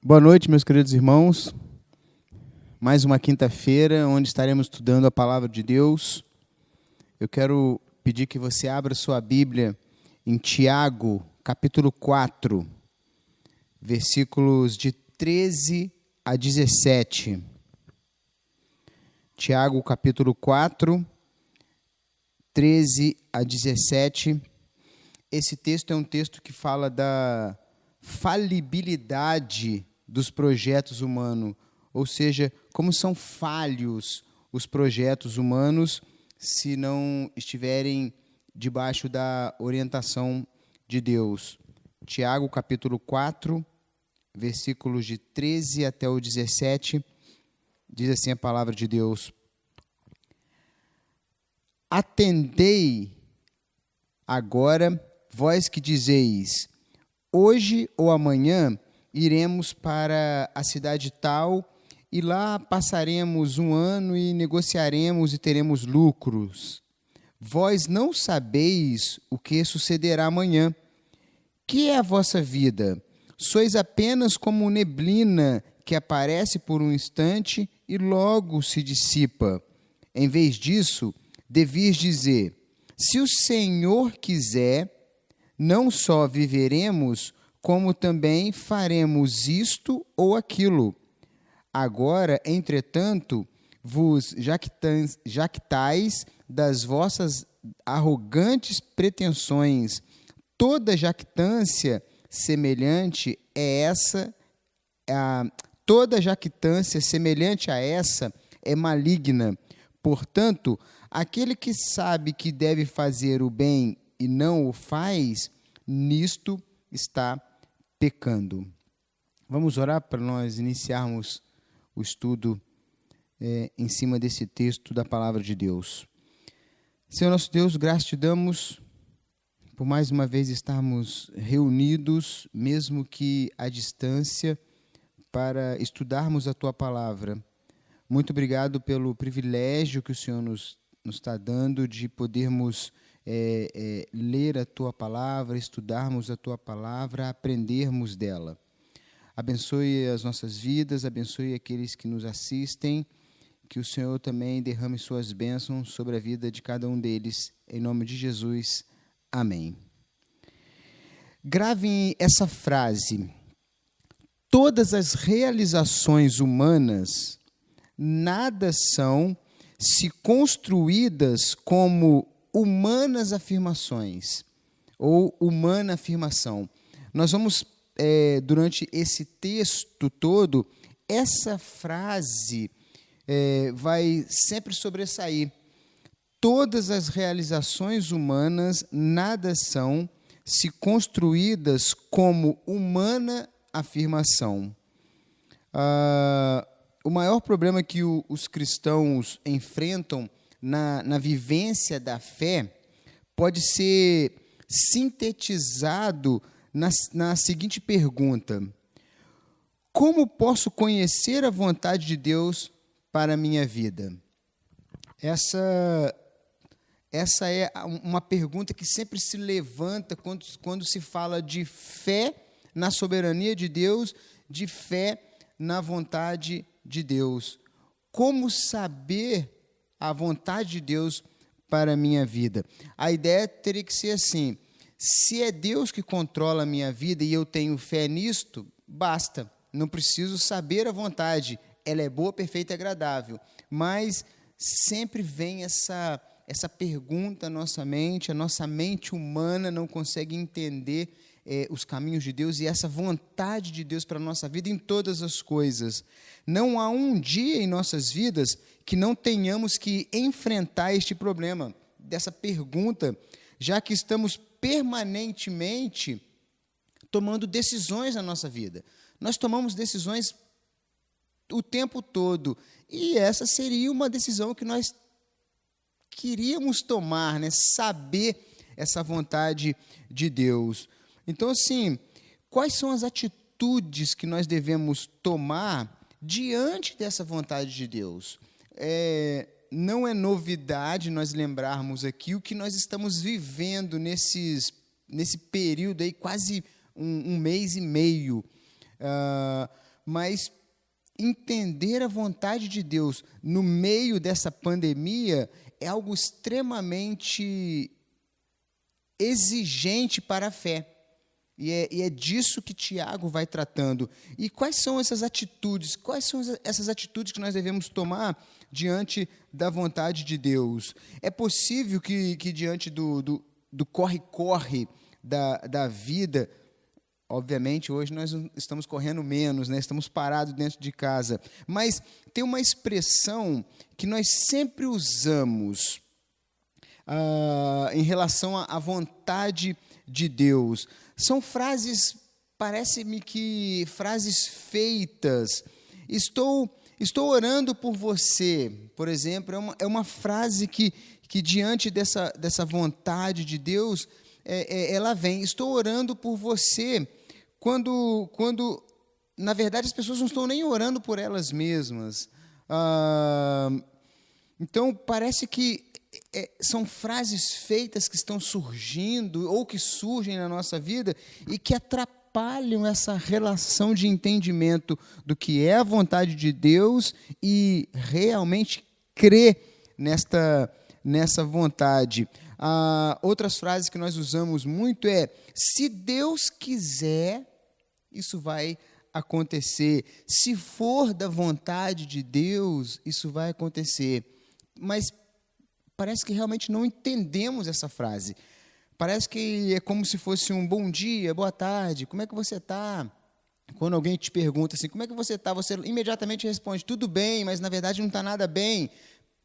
Boa noite, meus queridos irmãos. Mais uma quinta-feira, onde estaremos estudando a Palavra de Deus. Eu quero pedir que você abra sua Bíblia em Tiago, capítulo 4, versículos de 13 a 17. Tiago, capítulo 4, 13 a 17. Esse texto é um texto que fala da falibilidade dos projetos humanos, ou seja, como são falhos os projetos humanos se não estiverem debaixo da orientação de Deus. Tiago, capítulo 4, versículos de 13 até o 17, diz assim a palavra de Deus: Atendei agora, vós que dizeis, hoje ou amanhã iremos para a cidade tal, e lá passaremos um ano e negociaremos e teremos lucros. Vós não sabeis o que sucederá amanhã. Que é a vossa vida? Sois apenas como neblina que aparece por um instante e logo se dissipa. Em vez disso, devias dizer: se o Senhor quiser, não só viveremos, como também faremos isto ou aquilo. Agora, entretanto, vos jactais das vossas arrogantes pretensões. Toda jactância semelhante a essa é maligna. Portanto, aquele que sabe que deve fazer o bem e não o faz, nisto está pecando. Vamos orar para nós iniciarmos o estudo em cima desse texto da palavra de Deus. Senhor nosso Deus, graças te damos por mais uma vez estarmos reunidos, mesmo que à distância, para estudarmos a tua palavra. Muito obrigado pelo privilégio que o Senhor nos está dando de podermos ler a tua palavra, estudarmos a tua palavra, aprendermos dela. Abençoe as nossas vidas, abençoe aqueles que nos assistem, que o Senhor também derrame suas bênçãos sobre a vida de cada um deles, em nome de Jesus, amém. Gravem essa frase: todas as realizações humanas nada são se construídas como humanas afirmações ou humana afirmação. Nós vamos, durante esse texto todo, essa frase vai sempre sobressair. Todas as realizações humanas nada são se construídas como humana afirmação. O maior problema que os cristãos enfrentam na vivência da fé pode ser sintetizado na seguinte pergunta: como posso conhecer a vontade de Deus para a minha vida? Essa é uma pergunta que sempre se levanta quando se fala de fé na soberania de Deus, de fé na vontade de Deus. Como saber a vontade de Deus para a minha vida? A ideia teria que ser assim: se é Deus que controla a minha vida e eu tenho fé nisto, basta, não preciso saber a vontade, ela é boa, perfeita e agradável. Mas sempre vem essa pergunta à nossa mente, a nossa mente humana não consegue entender os caminhos de Deus e essa vontade de Deus para a nossa vida em todas as coisas. Não há um dia em nossas vidas que não tenhamos que enfrentar este problema, dessa pergunta, já que estamos permanentemente tomando decisões na nossa vida. Nós tomamos decisões o tempo todo, e essa seria uma decisão que nós queríamos tomar, né? Saber essa vontade de Deus. Então, assim, quais são as atitudes que nós devemos tomar diante dessa vontade de Deus? Não é novidade nós lembrarmos aqui o que nós estamos vivendo nesse período aí, quase um mês e meio. mas entender a vontade de Deus no meio dessa pandemia é algo extremamente exigente para a fé. E é disso que Tiago vai tratando. E quais são essas atitudes? Quais são essas atitudes que nós devemos tomar diante da vontade de Deus? É possível que diante do corre-corre da vida, obviamente, hoje nós estamos correndo menos, né? Estamos parados dentro de casa. Mas tem uma expressão que nós sempre usamos em relação à vontade de Deus. São frases, parece-me que frases feitas. Estou orando por você, por exemplo, é uma frase que diante dessa vontade de Deus, ela vem. Estou orando por você, quando na verdade as pessoas não estão nem orando por elas mesmas. Então, parece que são frases feitas que estão surgindo ou que surgem na nossa vida e que atrapalham essa relação de entendimento do que é a vontade de Deus e realmente crer nessa vontade. Outras frases que nós usamos muito se Deus quiser, isso vai acontecer. Se for da vontade de Deus, isso vai acontecer. Mas parece que realmente não entendemos essa frase. Parece que é como se fosse um bom dia, boa tarde, como é que você está? Quando alguém te pergunta assim, como é que você está? Você imediatamente responde, tudo bem, mas na verdade não está nada bem.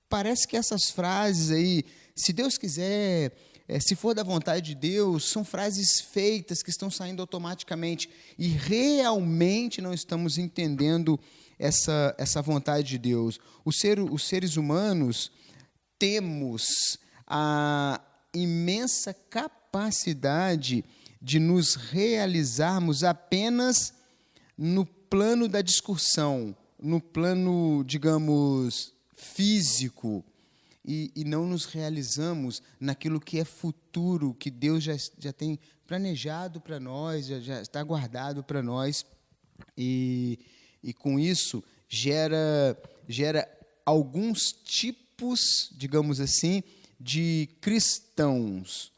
Parece que essas frases aí, se Deus quiser, se for da vontade de Deus, são frases feitas que estão saindo automaticamente e realmente não estamos entendendo essa vontade de Deus. Os seres humanos temos a imensa capacidade de nos realizarmos apenas no plano da discussão, no plano, digamos, físico, e não nos realizamos naquilo que é futuro, que Deus já tem planejado para nós, já está guardado para nós, e com isso gera alguns tipos, digamos assim, de cristãos.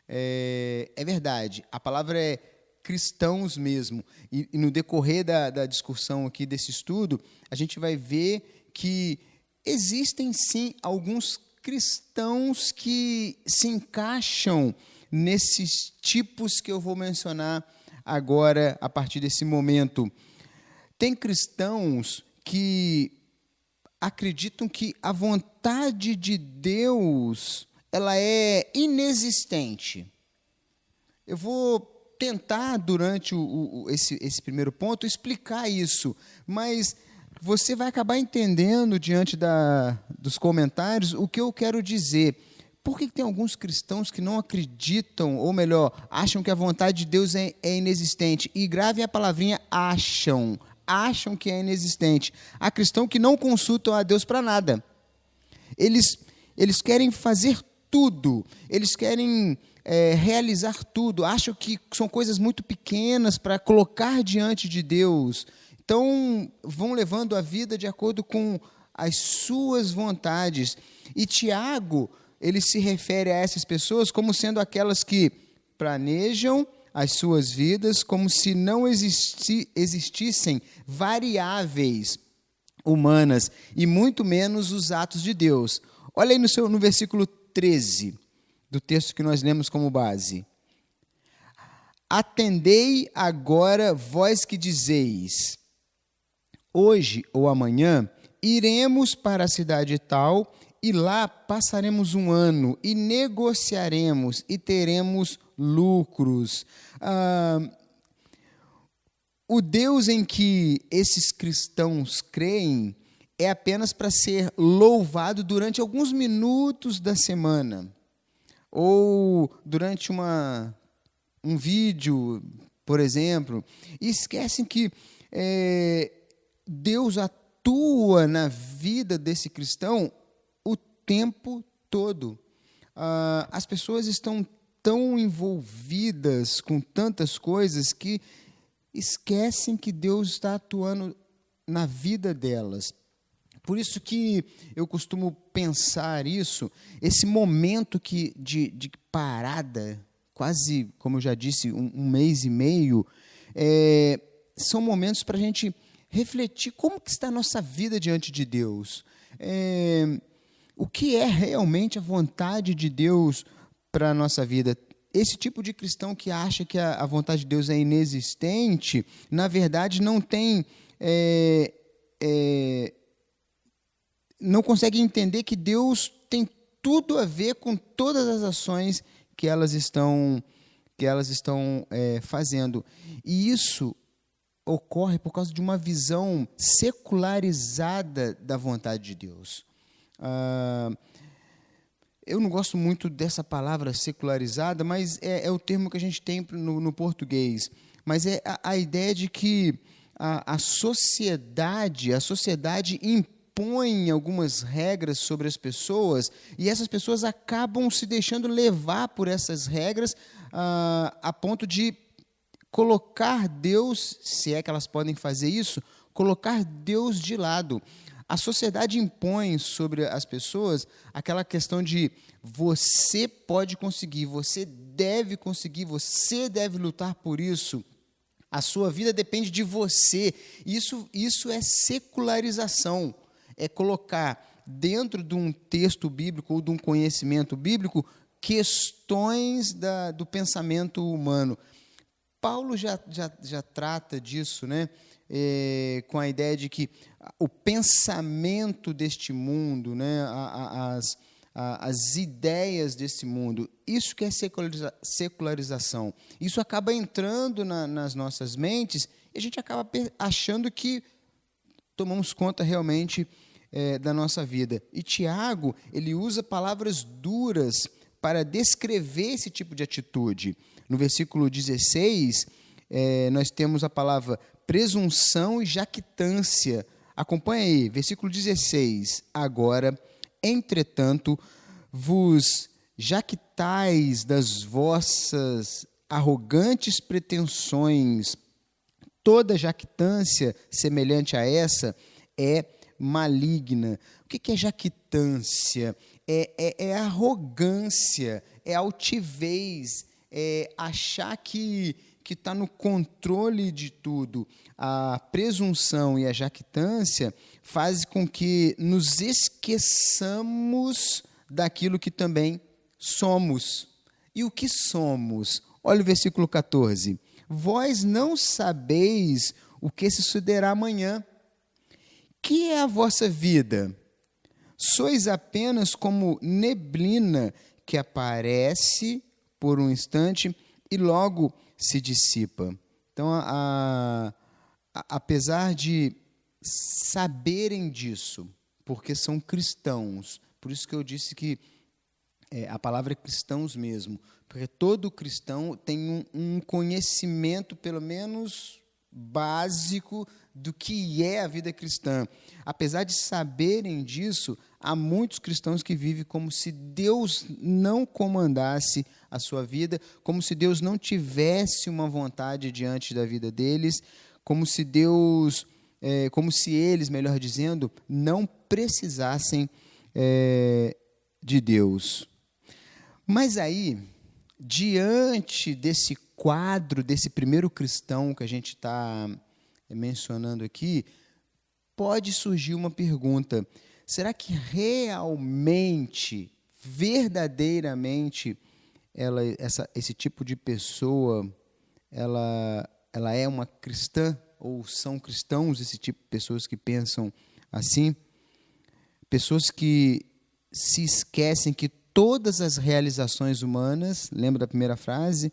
É verdade, a palavra é cristãos mesmo. E no decorrer da discussão aqui desse estudo, a gente vai ver que existem, sim, alguns cristãos que se encaixam nesses tipos que eu vou mencionar agora, a partir desse momento. Tem cristãos que acreditam que a vontade de Deus ela é inexistente. Eu vou tentar, durante esse primeiro ponto, explicar isso, mas você vai acabar entendendo, diante dos comentários, o que eu quero dizer. Por que tem alguns cristãos que não acreditam, ou melhor, acham que a vontade de Deus é inexistente? E grave a palavrinha acham que é inexistente. Há cristãos que não consultam a Deus para nada. Eles querem fazer tudo, eles querem realizar tudo, acham que são coisas muito pequenas para colocar diante de Deus. Então, vão levando a vida de acordo com as suas vontades. E Tiago, ele se refere a essas pessoas como sendo aquelas que planejam as suas vidas como se não existissem variáveis humanas e muito menos os atos de Deus. Olha aí no versículo 13 do texto que nós lemos como base. Atendei agora, vós que dizeis, hoje ou amanhã iremos para a cidade tal e lá passaremos um ano e negociaremos e teremos lucros. O Deus em que esses cristãos creem é apenas para ser louvado durante alguns minutos da semana, ou durante um vídeo, por exemplo, e esquecem que Deus atua na vida desse cristão o tempo todo. As pessoas estão tão envolvidas com tantas coisas que esquecem que Deus está atuando na vida delas. Por isso que eu costumo pensar isso, esse momento de parada, quase, como eu já disse, um mês e meio, são momentos para a gente refletir como que está a nossa vida diante de Deus. O que é realmente a vontade de Deus para a nossa vida? Esse tipo de cristão que acha que a vontade de Deus é inexistente, na verdade não tem... não consegue entender que Deus tem tudo a ver com todas as ações que elas estão fazendo. E isso ocorre por causa de uma visão secularizada da vontade de Deus. Eu não gosto muito dessa palavra secularizada, mas é o termo que a gente tem no português. Mas é a ideia de que a sociedade impõe algumas regras sobre as pessoas e essas pessoas acabam se deixando levar por essas regras a ponto de colocar Deus, se é que elas podem fazer isso, colocar Deus de lado. A sociedade impõe sobre as pessoas aquela questão de você pode conseguir, você deve lutar por isso. A sua vida depende de você. Isso é secularização. É colocar dentro de um texto bíblico ou de um conhecimento bíblico questões do pensamento humano. Paulo já trata disso, né? Com a ideia de que o pensamento deste mundo, né? As ideias desse mundo, isso que é secularização. Isso acaba entrando nas nossas mentes e a gente acaba achando que tomamos conta realmente da nossa vida. E Tiago, ele usa palavras duras para descrever esse tipo de atitude. No versículo 16, nós temos a palavra presunção e jactância. Acompanha aí, versículo 16. Agora, entretanto, vos jactais das vossas arrogantes pretensões. Toda jactância semelhante a essa é maligna. O que é jactância? É arrogância, é altivez, é achar que está no controle de tudo. A presunção e a jactância fazem com que nos esqueçamos daquilo que também somos. E o que somos? Olha o versículo 14. Vós não sabeis o que se sucederá amanhã. Que é a vossa vida? Sois apenas como neblina que aparece por um instante e logo se dissipa. Então, apesar de saberem disso, porque são cristãos, por isso que eu disse que a palavra é cristãos mesmo, porque todo cristão tem um conhecimento, pelo menos básico, do que é a vida cristã. Apesar de saberem disso, há muitos cristãos que vivem como se Deus não comandasse a sua vida, como se Deus não tivesse uma vontade diante da vida deles, como se eles, melhor dizendo, não precisassem de Deus. Mas aí, diante desse quadro, desse primeiro cristão que a gente está mencionando aqui, pode surgir uma pergunta: será que realmente, verdadeiramente, esse tipo de pessoa, ela é uma cristã? Ou são cristãos esse tipo de pessoas que pensam assim? Pessoas que se esquecem que todas as realizações humanas, lembra da primeira frase?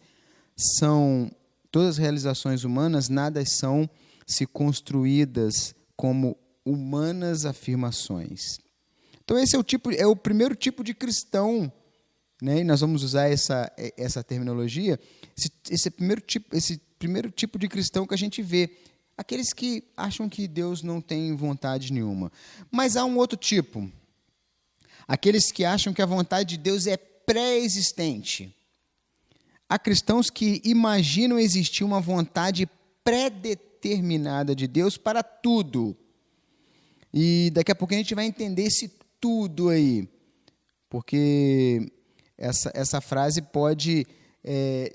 Todas as realizações humanas nada são se construídas como humanas afirmações. Então esse é o primeiro tipo de cristão, né? E nós vamos usar essa terminologia, esse primeiro tipo de cristão que a gente vê, aqueles que acham que Deus não tem vontade nenhuma. Mas há um outro tipo, aqueles que acham que a vontade de Deus é pré-existente. Há cristãos que imaginam existir uma vontade pré-determinada de Deus para tudo. E daqui a pouco a gente vai entender esse tudo aí, porque essa frase pode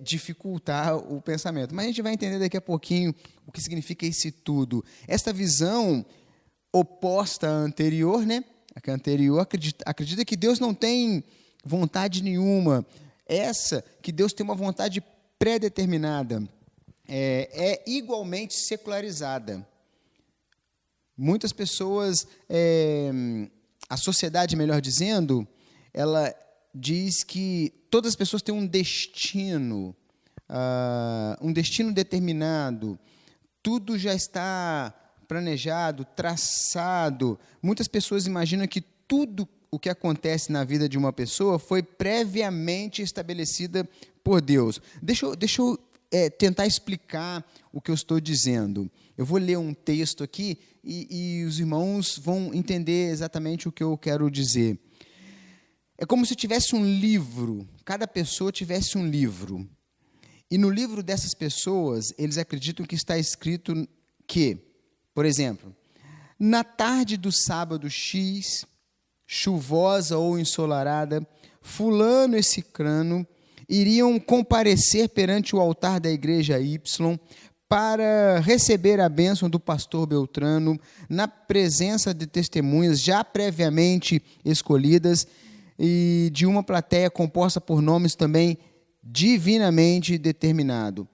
dificultar o pensamento. Mas a gente vai entender daqui a pouquinho o que significa esse tudo. Esta visão oposta à anterior, né? A anterior acredita que Deus não tem vontade nenhuma. Essa, que Deus tem uma vontade pré-determinada, é igualmente secularizada. Muitas pessoas, a sociedade, melhor dizendo, ela diz que todas as pessoas têm um destino determinado, tudo já está planejado, traçado. Muitas pessoas imaginam que tudo o que acontece na vida de uma pessoa foi previamente estabelecida por Deus. Deixa eu tentar explicar o que eu estou dizendo. Eu vou ler um texto aqui e os irmãos vão entender exatamente o que eu quero dizer. É como se tivesse um livro, cada pessoa tivesse um livro. E no livro dessas pessoas, eles acreditam que está escrito que, por exemplo, na tarde do sábado X, chuvosa ou ensolarada, fulano e cicrano iriam comparecer perante o altar da igreja Y para receber a bênção do pastor Beltrano, na presença de testemunhas já previamente escolhidas e de uma plateia composta por nomes também divinamente determinado.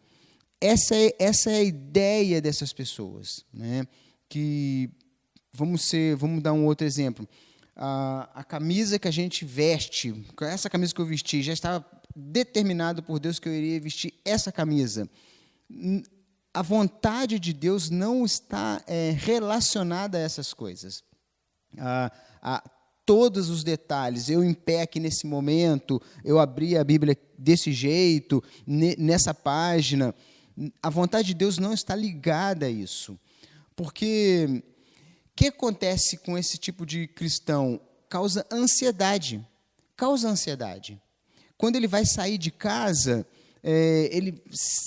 Essa é a ideia dessas pessoas, né? Que vamos dar um outro exemplo. A camisa que a gente veste, essa camisa que eu vesti, já estava determinado por Deus que eu iria vestir essa camisa. A vontade de Deus não está relacionada a essas coisas. A todos os detalhes, eu em pé aqui nesse momento, eu abri a Bíblia desse jeito, nessa página, a vontade de Deus não está ligada a isso. Porque o que acontece com esse tipo de cristão? Causa ansiedade. Quando ele vai sair de casa,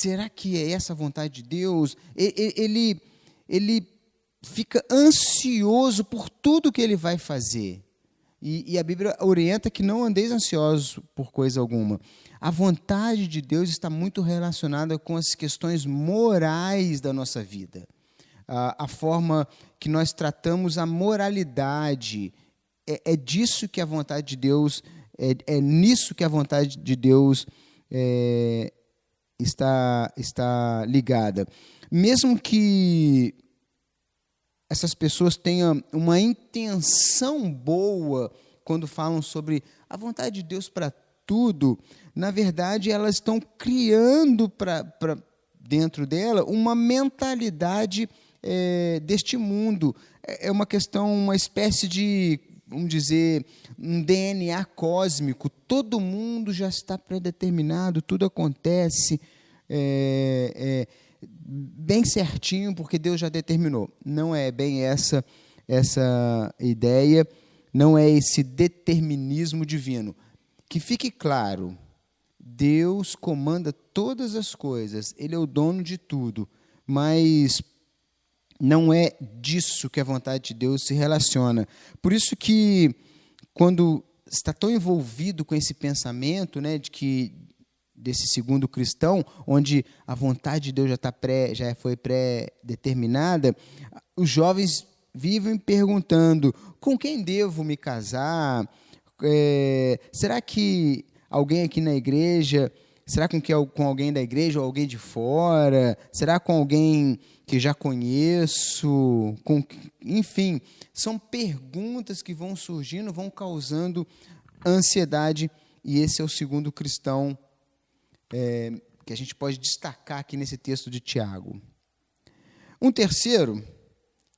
será que é essa a vontade de Deus? Ele fica ansioso por tudo que ele vai fazer. E a Bíblia orienta que não andeis ansiosos por coisa alguma. A vontade de Deus está muito relacionada com as questões morais da nossa vida. A forma que nós tratamos a moralidade. É disso que a vontade de Deus, nisso que a vontade de Deus está ligada. Mesmo que essas pessoas tenham uma intenção boa quando falam sobre a vontade de Deus para tudo, na verdade, elas estão criando para dentro dela uma mentalidade deste mundo. É uma questão, uma espécie de, vamos dizer, um DNA cósmico. Todo mundo já está predeterminado, tudo acontece bem certinho, porque Deus já determinou. Não é bem essa ideia, não é esse determinismo divino. Que fique claro, Deus comanda todas as coisas, Ele é o dono de tudo, mas não é disso que a vontade de Deus se relaciona. Por isso que, quando está tão envolvido com esse pensamento, né, desse segundo cristão, onde a vontade de Deus já foi pré-determinada, os jovens vivem perguntando: com quem devo me casar? Será que alguém aqui na igreja, será com alguém da igreja ou alguém de fora? Será com alguém que já conheço? Enfim, são perguntas que vão surgindo, vão causando ansiedade, e esse é o segundo cristão que a gente pode destacar aqui nesse texto de Tiago. Um terceiro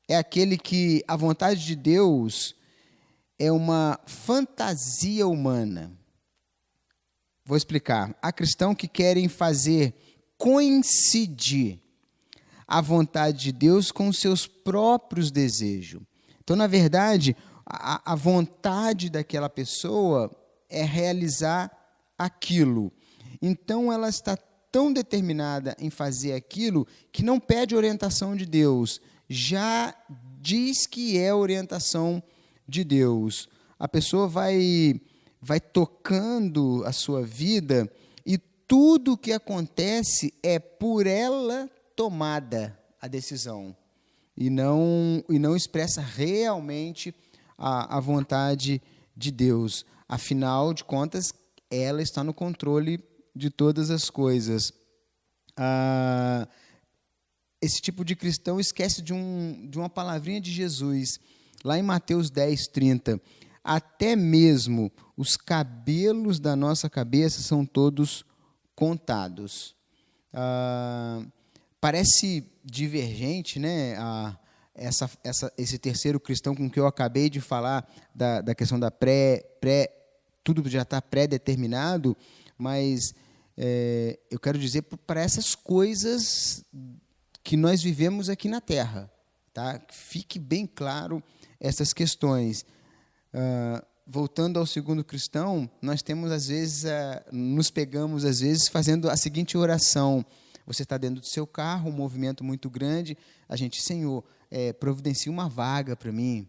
é aquele que a vontade de Deus é uma fantasia humana. Vou explicar. Há cristãos que querem fazer coincidir a vontade de Deus com os seus próprios desejos. Então, na verdade, a vontade daquela pessoa é realizar aquilo. Então, ela está tão determinada em fazer aquilo que não pede orientação de Deus, já diz que é orientação de Deus. A pessoa vai tocando a sua vida e tudo o que acontece é por ela tomada a decisão e não expressa realmente a vontade de Deus. Afinal de contas, ela está no controle de todas as coisas. Esse tipo de cristão esquece de uma palavrinha de Jesus, lá em Mateus 10:30. Até mesmo os cabelos da nossa cabeça são todos contados. Parece divergente, né? Esse terceiro cristão com que eu acabei de falar, da questão da tudo já está pré-determinado, mas eu quero dizer para essas coisas que nós vivemos aqui na Terra, tá? Fique bem claro essas questões. Voltando ao segundo cristão, nós temos às vezes, nos pegamos às vezes fazendo a seguinte oração: você está dentro do seu carro, um movimento muito grande, a gente, Senhor, providencia uma vaga para mim.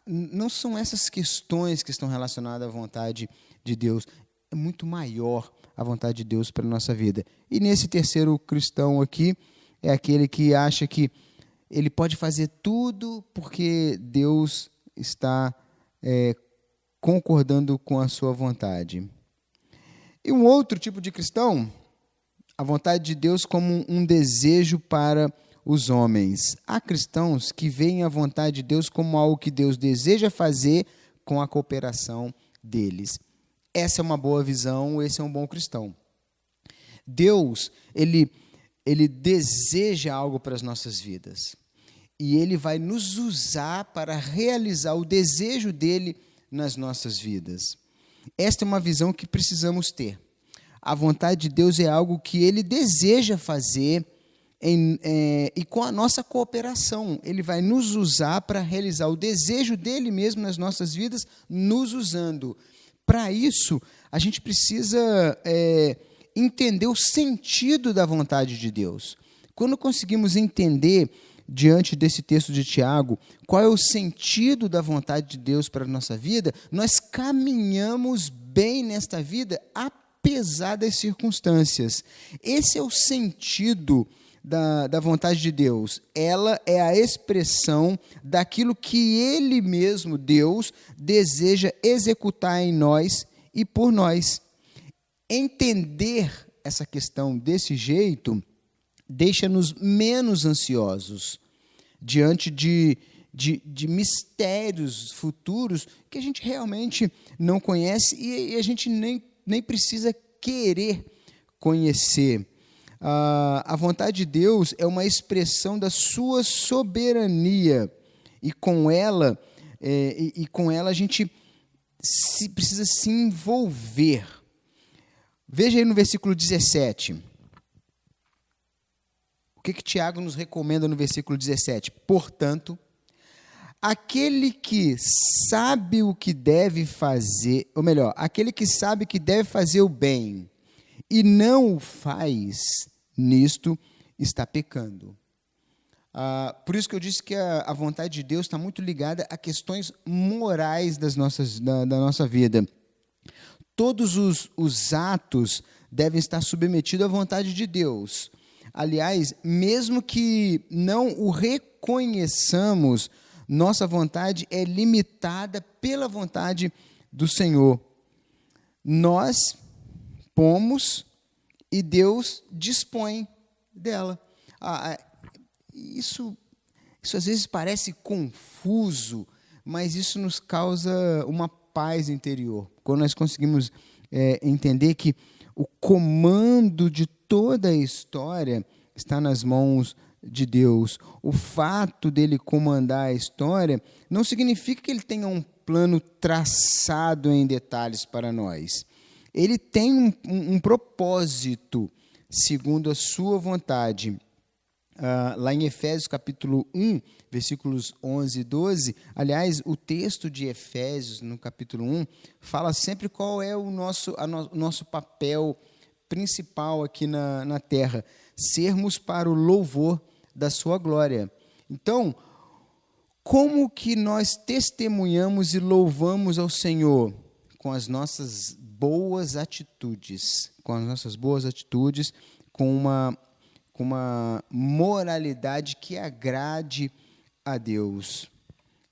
Não são essas questões que estão relacionadas à vontade de Deus, é muito maior a vontade de Deus para a nossa vida. E nesse terceiro cristão aqui, é aquele que acha que ele pode fazer tudo porque Deus está concordando com a sua vontade. E um outro tipo de cristão, a vontade de Deus como um desejo para os homens. Há cristãos que veem a vontade de Deus como algo que Deus deseja fazer com a cooperação deles. Essa é uma boa visão, esse é um bom cristão. Deus, ele deseja algo para as nossas vidas. E Ele vai nos usar para realizar o desejo dEle nas nossas vidas. Esta é uma visão que precisamos ter. A vontade de Deus é algo que Ele deseja fazer e com a nossa cooperação. Ele vai nos usar para realizar o desejo dEle mesmo nas nossas vidas, nos usando. Para isso, a gente precisa entender o sentido da vontade de Deus. Quando conseguimos entender, diante desse texto de Tiago, qual é o sentido da vontade de Deus para a nossa vida, nós caminhamos bem nesta vida, apesar das circunstâncias. Esse é o sentido da vontade de Deus. Ela é a expressão daquilo que Ele mesmo, Deus, deseja executar em nós e por nós. Entender essa questão desse jeito deixa-nos menos ansiosos diante de mistérios futuros que a gente realmente não conhece e a gente nem precisa querer conhecer. A vontade de Deus é uma expressão da sua soberania e com ela a gente precisa se envolver. Veja aí no versículo 17. O que Tiago nos recomenda no versículo 17? Portanto, aquele que sabe o que deve fazer, ou melhor, aquele que sabe que deve fazer o bem e não o faz, nisto está pecando. Por isso que eu disse que a vontade de Deus está muito ligada a questões morais da nossa vida. Todos os atos devem estar submetidos à vontade de Deus. Aliás, mesmo que não o reconheçamos, nossa vontade é limitada pela vontade do Senhor. Nós pomos e Deus dispõe dela. Isso às vezes parece confuso, mas isso nos causa uma paz interior. Quando nós conseguimos entender que o comando de toda a história está nas mãos de Deus. O fato dele comandar a história não significa que ele tenha um plano traçado em detalhes para nós. Ele tem um propósito segundo a sua vontade. Lá em Efésios capítulo 1, versículos 11 e 12, aliás, o texto de Efésios, no capítulo 1, fala sempre qual é o nosso papel principal aqui na terra, sermos para o louvor da sua glória. Então, como que nós testemunhamos e louvamos ao Senhor? Com as nossas boas atitudes, com uma moralidade que agrade a Deus.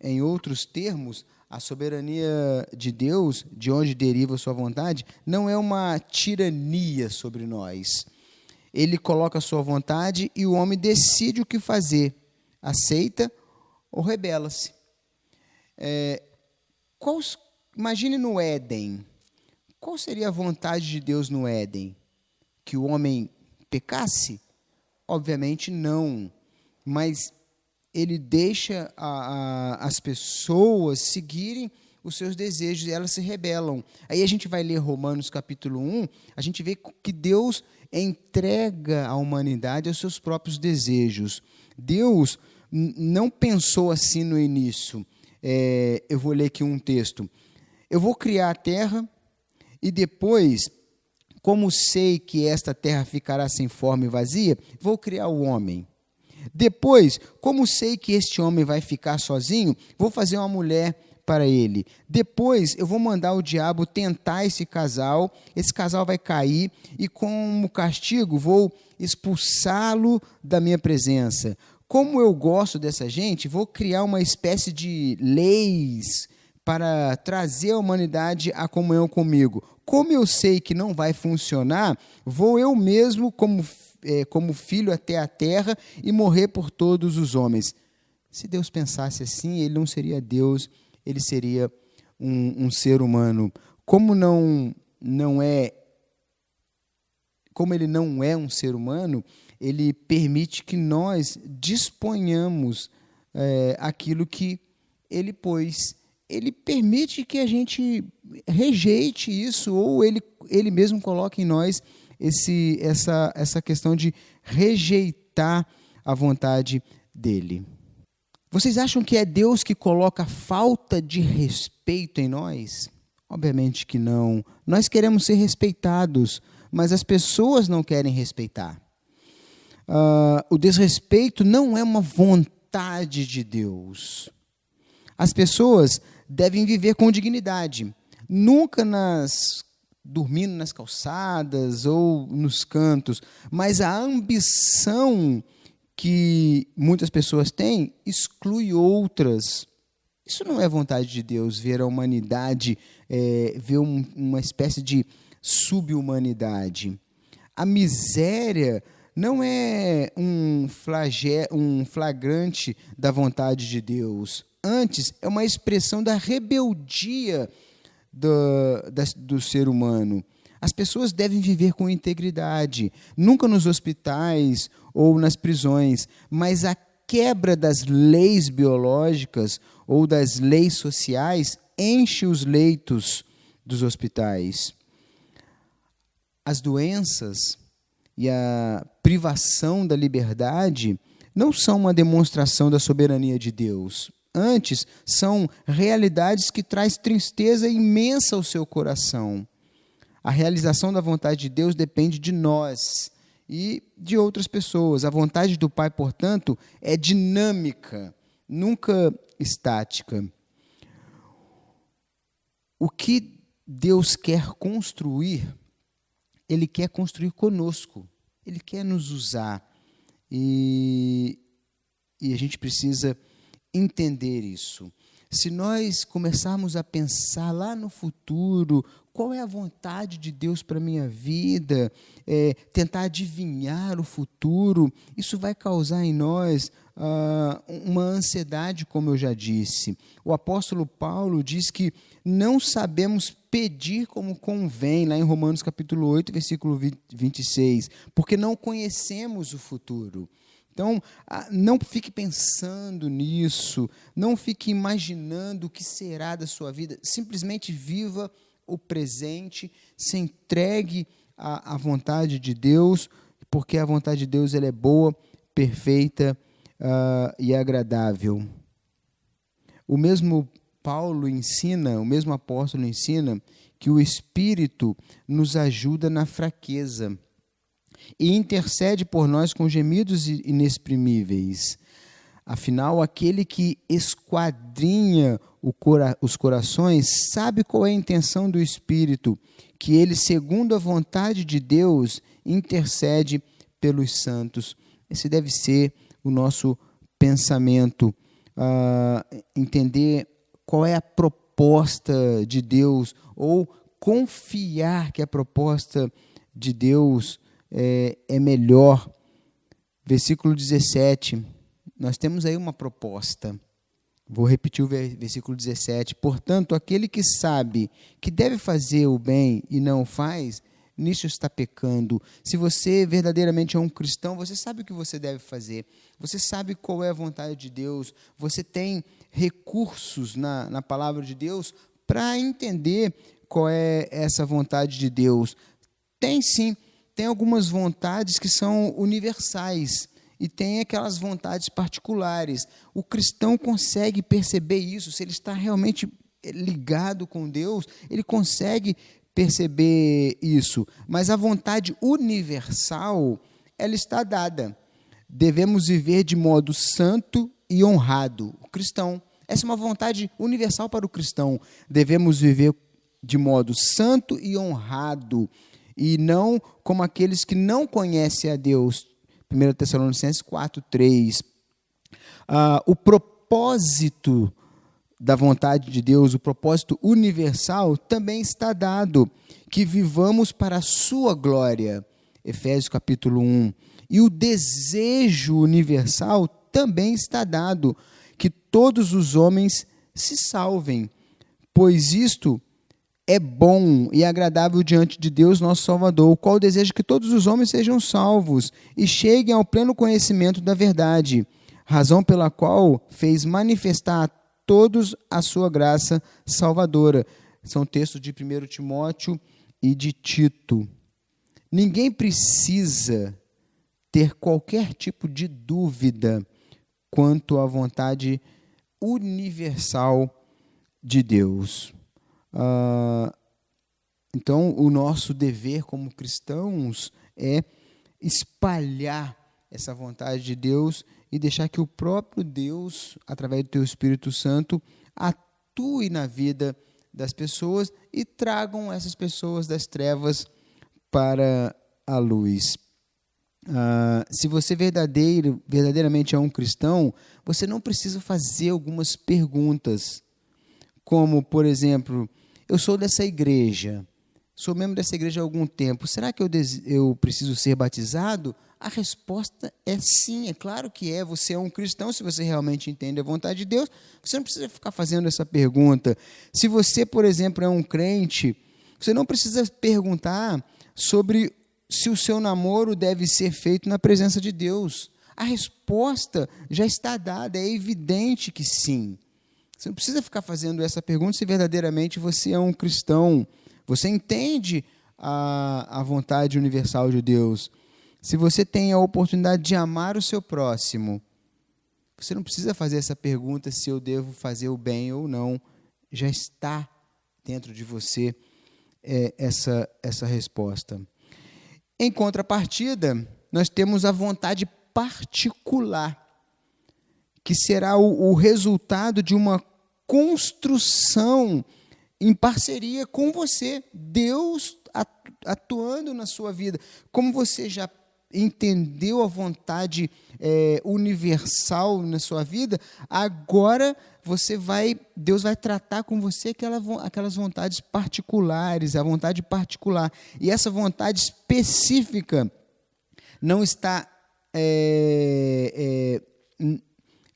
Em outros termos, a soberania de Deus, de onde deriva a sua vontade, não é uma tirania sobre nós. Ele coloca a sua vontade e o homem decide o que fazer, aceita ou rebela-se. Imagine no Éden. Qual seria a vontade de Deus no Éden? Que o homem pecasse? Obviamente não. Mas ele deixa as pessoas seguirem os seus desejos e elas se rebelam. Aí a gente vai ler Romanos capítulo 1, a gente vê que Deus entrega a humanidade aos seus próprios desejos. Deus não pensou assim no início. Eu vou ler aqui um texto. Eu vou criar a terra e depois, como sei que esta terra ficará sem forma e vazia, vou criar o homem. Depois, como sei que este homem vai ficar sozinho, vou fazer uma mulher para ele. Depois, eu vou mandar o diabo tentar esse casal vai cair e, como castigo, vou expulsá-lo da minha presença. Como eu gosto dessa gente, vou criar uma espécie de leis para trazer a humanidade à comunhão comigo. Como eu sei que não vai funcionar, vou eu mesmo, como filho até a terra e morrer por todos os homens. Se Deus pensasse assim, ele não seria Deus, ele seria um ser humano. Como ele não é um ser humano, ele permite que nós disponhamos aquilo que ele pôs. Ele permite que a gente rejeite isso, ou ele mesmo coloca em nós essa questão de rejeitar a vontade dele. Vocês acham que é Deus que coloca falta de respeito em nós? Obviamente que não. Nós queremos ser respeitados, mas as pessoas não querem respeitar. O desrespeito não é uma vontade de Deus. As pessoas devem viver com dignidade, nunca dormindo nas calçadas ou nos cantos, mas a ambição que muitas pessoas têm exclui outras. Isso não é vontade de Deus, ver a humanidade, ver uma espécie de subhumanidade. A miséria não é um flagrante da vontade de Deus. Antes, é uma expressão da rebeldia do ser humano. As pessoas devem viver com integridade, nunca nos hospitais ou nas prisões, mas a quebra das leis biológicas ou das leis sociais enche os leitos dos hospitais. As doenças e a privação da liberdade não são uma demonstração da soberania de Deus. Antes, são realidades que trazem tristeza imensa ao seu coração. A realização da vontade de Deus depende de nós e de outras pessoas. A vontade do Pai, portanto, é dinâmica, nunca estática. O que Deus quer construir, Ele quer construir conosco. Ele quer nos usar. E a gente precisa entender isso. Se nós começarmos a pensar lá no futuro, qual é a vontade de Deus para a minha vida, tentar adivinhar o futuro, isso vai causar em nós uma ansiedade, como eu já disse. O apóstolo Paulo diz que não sabemos pedir como convém, lá em Romanos capítulo 8, versículo 26, porque não conhecemos o futuro. Então, não fique pensando nisso, não fique imaginando o que será da sua vida, simplesmente viva o presente, se entregue à vontade de Deus, porque a vontade de Deus ela é boa, perfeita e agradável. O mesmo Paulo ensina, o mesmo apóstolo ensina que o Espírito nos ajuda na fraqueza e intercede por nós com gemidos inexprimíveis. Afinal, aquele que esquadrinha os corações sabe qual é a intenção do Espírito, que ele, segundo a vontade de Deus, intercede pelos santos. Esse deve ser o nosso pensamento, entender qual é a proposta de Deus, ou confiar que a proposta de Deus é melhor. Versículo 17, nós temos aí uma proposta. Vou repetir o versículo 17. Portanto, aquele que sabe que deve fazer o bem e não o faz, nisso está pecando. Se você verdadeiramente é um cristão, você sabe o que você deve fazer. Você sabe qual é a vontade de Deus. Você tem recursos na palavra de Deus para entender qual é essa vontade de Deus. Tem sim, tem algumas vontades que são universais e tem aquelas vontades particulares. O cristão consegue perceber isso. Se ele está realmente ligado com Deus, ele consegue perceber isso. Mas a vontade universal, ela está dada. Devemos viver de modo santo e honrado. O cristão, essa é uma vontade universal para o cristão. Devemos viver de modo santo e honrado, e não como aqueles que não conhecem a Deus. 1 Tessalonicenses 4:3. O propósito da vontade de Deus, o propósito universal, também está dado, que vivamos para a sua glória. Efésios capítulo 1. E o desejo universal também está dado, que todos os homens se salvem, pois isto é bom e agradável diante de Deus, nosso Salvador, o qual deseja que todos os homens sejam salvos e cheguem ao pleno conhecimento da verdade, razão pela qual fez manifestar a todos a sua graça salvadora. São textos de 1 Timóteo e de Tito. Ninguém precisa ter qualquer tipo de dúvida quanto à vontade universal de Deus. Então, o nosso dever como cristãos é espalhar essa vontade de Deus e deixar que o próprio Deus, através do teu Espírito Santo, atue na vida das pessoas e tragam essas pessoas das trevas para a luz. Se você verdadeiramente é um cristão, você não precisa fazer algumas perguntas, como, por exemplo, eu sou dessa igreja, sou membro dessa igreja há algum tempo, será que eu preciso ser batizado? A resposta é sim, é claro que é. Você é um cristão, se você realmente entende a vontade de Deus, você não precisa ficar fazendo essa pergunta. Se você, por exemplo, é um crente, você não precisa perguntar sobre se o seu namoro deve ser feito na presença de Deus. A resposta já está dada, é evidente que sim. Você não precisa ficar fazendo essa pergunta se verdadeiramente você é um cristão. Você entende a vontade universal de Deus. Se você tem a oportunidade de amar o seu próximo, você não precisa fazer essa pergunta se eu devo fazer o bem ou não. Já está dentro de você essa resposta. Em contrapartida, nós temos a vontade particular, que será o resultado de uma construção em parceria com você, Deus atuando na sua vida. Como você já entendeu a vontade universal na sua vida, agora Deus vai tratar com você aquelas vontades particulares, a vontade particular. E essa vontade específica não está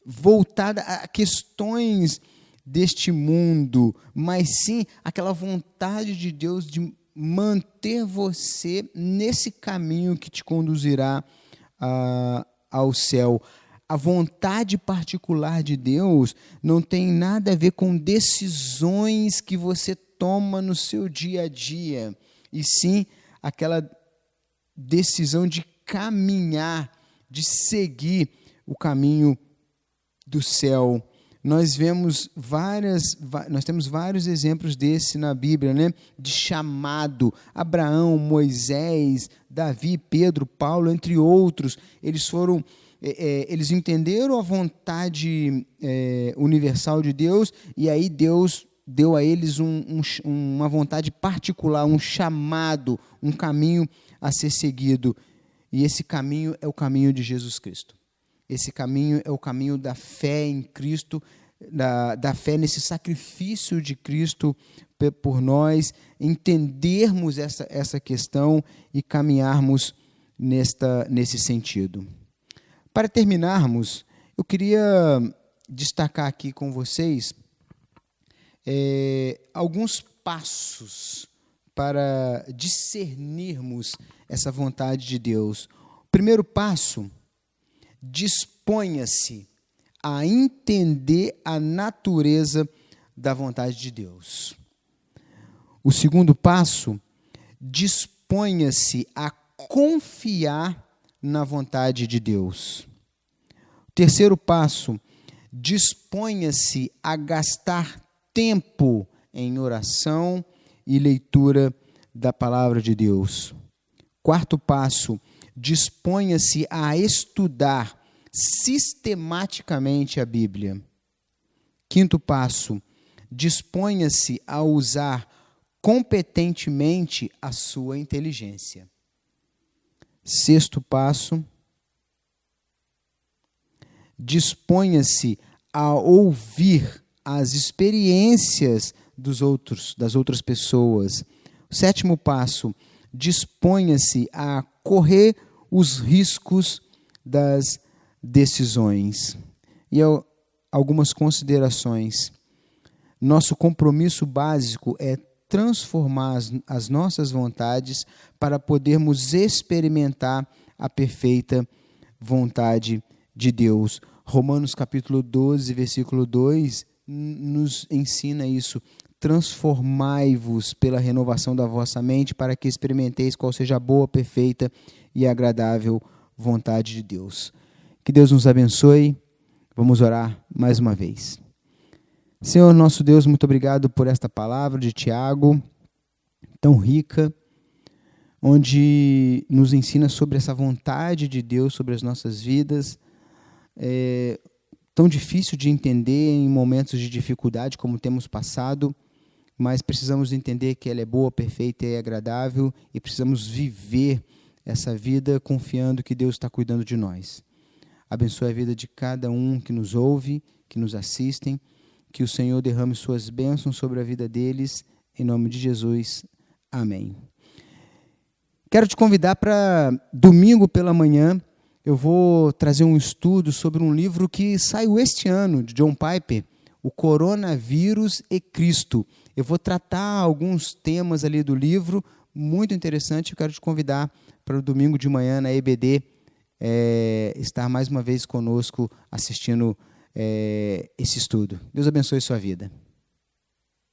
voltada a questões deste mundo, mas sim aquela vontade de Deus de manter você nesse caminho que te conduzirá ao céu. A vontade particular de Deus não tem nada a ver com decisões que você toma no seu dia a dia, e sim aquela decisão de caminhar, de seguir o caminho do céu. nós temos vários exemplos desse na Bíblia, né? De chamado. Abraão, Moisés, Davi, Pedro, Paulo, entre outros, eles entenderam a vontade universal de Deus, e aí Deus deu a eles uma vontade particular, um chamado, um caminho a ser seguido. E esse caminho é o caminho de Jesus Cristo. Esse caminho é o caminho da fé em Cristo, da fé nesse sacrifício de Cristo por nós, entendermos essa questão e caminharmos nesse sentido. Para terminarmos, eu queria destacar aqui com vocês alguns passos para discernirmos essa vontade de Deus. O primeiro passo: disponha-se a entender a natureza da vontade de Deus. O segundo passo: disponha-se a confiar na vontade de Deus. O terceiro passo: disponha-se a gastar tempo em oração e leitura da palavra de Deus. Quarto passo: disponha-se a estudar sistematicamente a Bíblia. Quinto passo: disponha-se a usar competentemente a sua inteligência. Sexto passo: disponha-se a ouvir as experiências das outras pessoas. Sétimo passo: disponha-se a correr os riscos das decisões. E algumas considerações. Nosso compromisso básico é transformar as nossas vontades para podermos experimentar a perfeita vontade de Deus. Romanos capítulo 12, versículo 2, nos ensina isso. Transformai-vos pela renovação da vossa mente, para que experimenteis qual seja a boa, perfeita e agradável vontade de Deus. Que Deus nos abençoe. Vamos orar mais uma vez. Senhor nosso Deus, muito obrigado por esta palavra de Tiago, tão rica, onde nos ensina sobre essa vontade de Deus sobre as nossas vidas. Tão difícil de entender em momentos de dificuldade como temos passado, mas precisamos entender que ela é boa, perfeita e agradável, e precisamos viver essa vida confiando que Deus está cuidando de nós. Abençoe a vida de cada um que nos ouve, que nos assistem, que o Senhor derrame suas bênçãos sobre a vida deles, em nome de Jesus. Amém. Quero te convidar para domingo pela manhã. Eu vou trazer um estudo sobre um livro que saiu este ano, de John Piper, O Coronavírus e Cristo. Eu vou tratar alguns temas ali do livro, muito interessante. Eu quero te convidar para o domingo de manhã na EBD, estar mais uma vez conosco assistindo esse estudo. Deus abençoe sua vida.